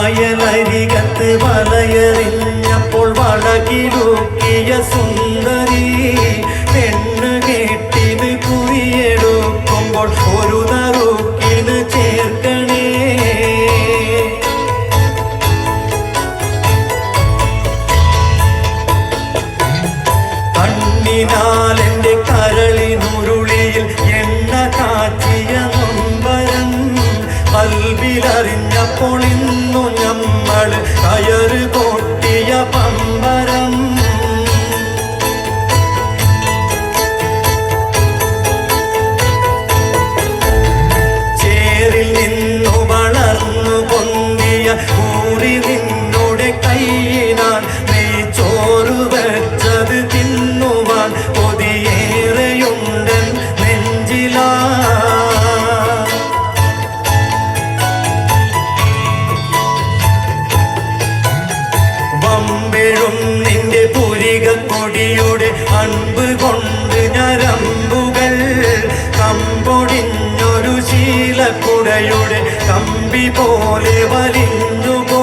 കായലരികത്ത് വലയെറിഞ്ഞപ്പോൾ വളകിലൂക്കിയ സുന്ദരി പെണ്ണ് കെട്ടിന് കുറിയെടുക്കുമ്പോൾ ഒരു നറുക്കിന് ചേർക്കണേ. കണ്ണിനാലെന്റെ കരളിനുരുളിയിൽ എണ്ണ കാച്ചിയ നൊമ്പരം കൽവിലറിഞ്ഞപ്പോൾ ഇന്നു നമ്മൾ കയറ് പൊട്ടിയ പമ്പരം. ചേറിൽ നിന്നു വളർന്നു പൊന്തിയ കൂടി നിന്നുടെ കൈയിനാൽ നീ ചോറ് വെച്ചത് തിന്നുവാൻ കൊതിയേറെയുണ്ടൻ നെഞ്ചിലാ. വമ്പെഴും നിന്റെ പുരികക്കൊടിയുടെ അൻപ് കൊണ്ട് ഞരമ്പുകൾ കമ്പൊടിഞ്ഞൊരു ശീലക്കുടയുടെ കമ്പി പോലെ വലിഞ്ഞുപോ.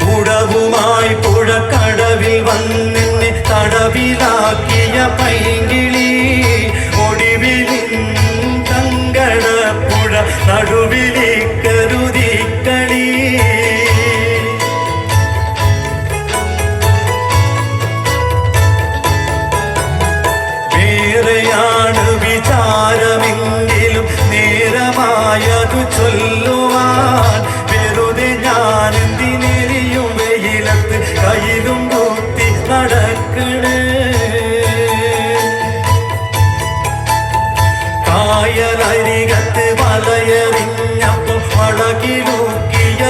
കുടവുമായി പുഴക്കടവിൽ വന്നെന്നെ തടവിലാക്കിയ പൈങ്കിളി ഒടിവിൽ സങ്കടപ്പുഴ നടുവിലി കരുതിക്കളി. വേറെയാണ് വിചാരമെങ്കിലും നേരമായതു ചൊല്ലുവാൻ വെറുതെ ഞാനെന്തിനെരിയും വെയിലത്ത് കയ്യിലും കൂത്തി നടക്കണേ. കായലരികത്ത് വലയെറിഞ്ഞപ്പോൾ വളകിലൂക്കിയ